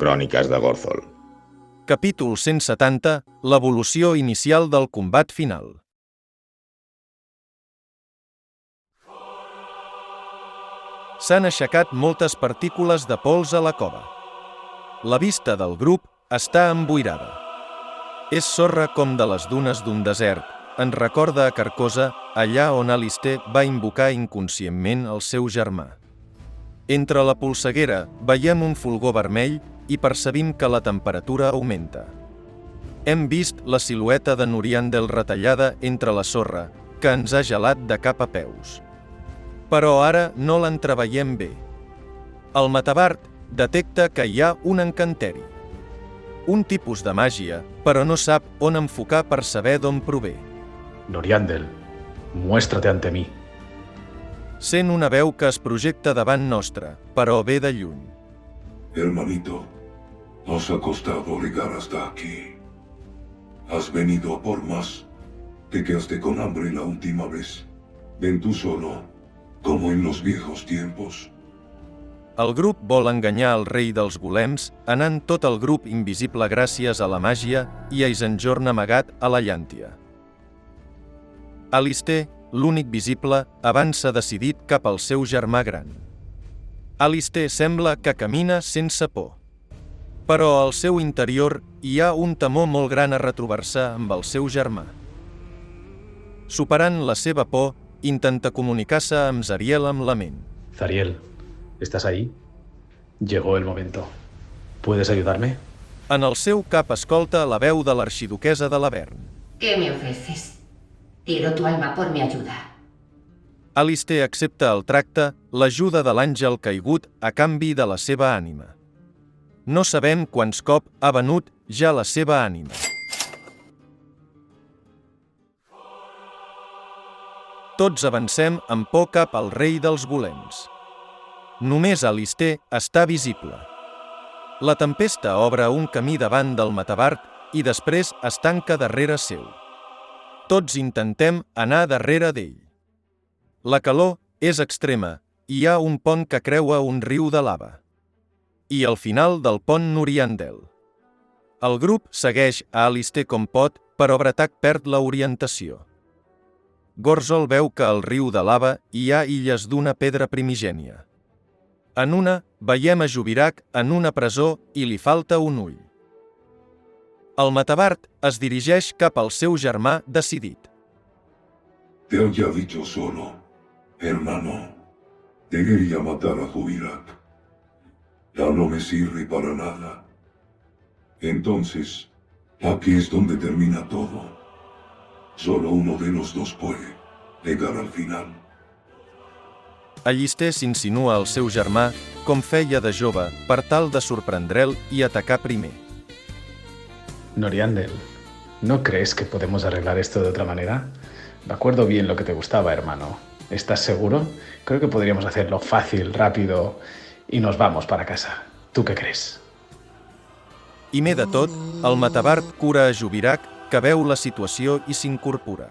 Cròniques de Gorzol. Capítol 170. L'evolució inicial del combat final. S'han aixecat moltes partícules de pols a la cova. La vista del grup està emboirada. És sorra com de les dunes d'un desert. Ens recorda a Carcosa, allà on Alistair va invocar inconscientment el seu germà. Entre la polseguera veiem un fulgor vermell i percebim que la temperatura augmenta. Hem vist la silueta de Noriandel retallada entre la sorra, que ens ha gelat de cap a peus. Però ara no l'entreveiem bé. El Matabard detecta que hi ha un encanteri. Un tipus de màgia, però no sap on enfocar per saber d'on prové. Noriandel, muéstrate ante mí. Sent una veu que es projecta davant nostre, però ve de lluny. Hermanito, nos ha costado llegar hasta aquí. Has venido a por más. Te quedaste con hambre la última vez. Ven tú solo, como en los viejos tiempos. El grup vol enganyar el rei dels golems, anant tot el grup invisible gràcies a la màgia i a Isenjorn amagat a la llàntia. Alistair, l'únic visible, avança decidit cap al seu germà gran. Alistair sembla que camina sense por. Però al seu interior hi ha un temor molt gran a retrobar-se amb el seu germà. Superant la seva por, intenta comunicar-se amb Zariel amb la ment. Zariel, ¿estás ahí? Llegó el momento. ¿Puedes ayudarme? En el seu cap escolta la veu de l'arxiduquesa de l'Avern. ¿Qué me ofreces? Tiro tu alma por mi ayuda. Alistair accepta el tracte, l'ajuda de l'àngel caigut a canvi de la seva ànima. No sabem quants cop ha venut ja la seva ànima. Tots avancem amb por cap al rei dels golems. Només Alistair està visible. La tempesta obre un camí davant del Matabard i després es tanca darrere seu. Tots intentem anar darrere d'ell. La calor és extrema i hi ha un pont que creua un riu de lava. I al final del pont Noriandel. El grup segueix a Alistair com pot, però Bretac perd la orientació. Gorzol veu que al riu de lava hi ha illes d'una pedra primigènia. En una, veiem a Jubirac en una presó i li falta un ull. El Matabard es dirigeix cap al seu germà decidit. Te había dicho solo, hermano. Te quería matar a Jubirac. Ya no me sirve para nada. Entonces, aquí es donde termina todo. Solo uno de los dos puede llegar al final. Alistair s'insinua al seu germà, com feia de jove, per tal de sorprendre'l i atacar primer. Noriandel, ¿no crees que podemos arreglar esto de otra manera? Recuerdo bien lo que te gustaba, hermano. ¿Estás seguro? Creo que podríamos hacerlo fácil, rápido y nos vamos para casa. ¿Tú qué crees? Primer de tot, el Matabard cura a Jubirac, que veu la situació i s'incorpora.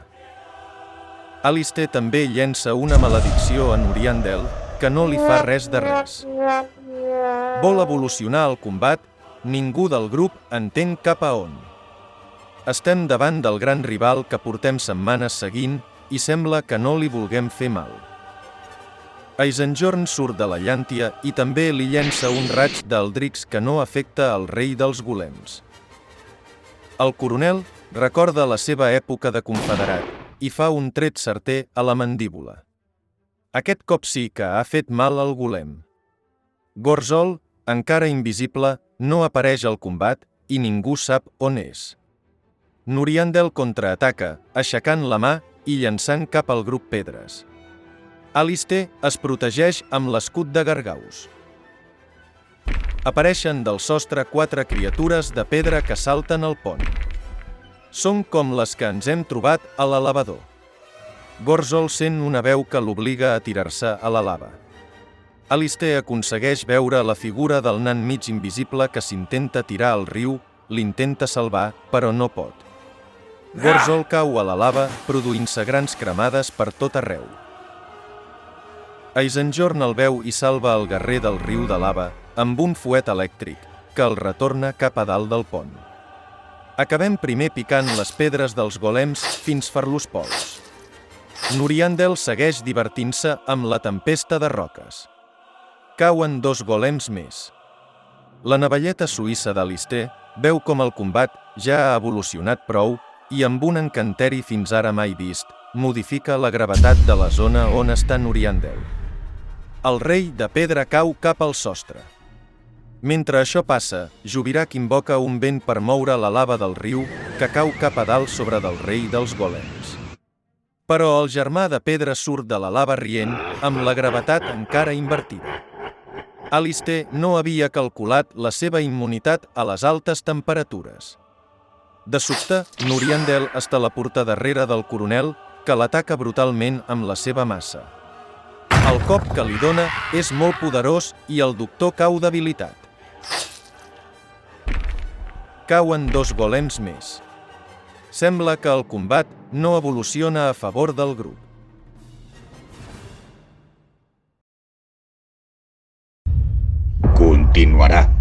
Alistair també llença una maledicció a Noriandel, que no li fa res de res. Vol evolucionar el combat, ningú del grup entén cap a on. Estem davant del gran rival que portem setmanes seguint i sembla que no li vulguem fer mal. Isenjorn surt de la llàntia i també li llença un raig d'Eldrix que no afecta el rei dels golems. El coronel recorda la seva època de confederat i fa un tret certer a la mandíbula. Aquest cop sí que ha fet mal al golem. Gorzol, encara invisible, no apareix al combat i ningú sap on és. Noriandel contraataca, aixecant la mà i llançant cap al grup pedres. Alistair es protegeix amb l'escut de Gargaus. Apareixen del sostre 4 criatures de pedra que salten al pont. Són com les que ens hem trobat a l'elevador. Gorzol sent una veu que l'obliga a tirar-se a la lava. Alistair aconsegueix veure la figura del nan mig invisible que s'intenta tirar al riu, l'intenta salvar, però no pot. Gorzol cau a la lava, produint-se grans cremades per tot arreu. Isenjorn el veu i salva el guerrer del riu de lava amb un fuet elèctric, que que el retorna cap a dalt del pont. Acabem primer picant les pedres dels golems fins fer-los pols. Nuriandel segueix divertint-se amb la tempesta de roques. Cauen 2 golems més. La navalleta suïssa d'Alistair veu com el combat ja ha evolucionat prou i amb un encanteri fins ara mai vist, modifica la gravetat de la zona on està Nuriandel. El rei de pedra cau cap al sostre. Mentre això passa, Jubirac invoca un vent per moure la lava del riu que cau cap a dalt sobre del rei dels golems. Però el germà de pedra surt de la lava rient amb la gravetat encara invertida. Alistair no havia calculat la seva immunitat a les altes temperatures. De sobte, Nuriandel es teleporta darrere del coronel, que l'ataca brutalment amb la seva massa. El cop que li dona és molt poderós i el doctor cau debilitat. Cauen 2 golems més. Sembla que el combat no evoluciona a favor del grup. Continuarà.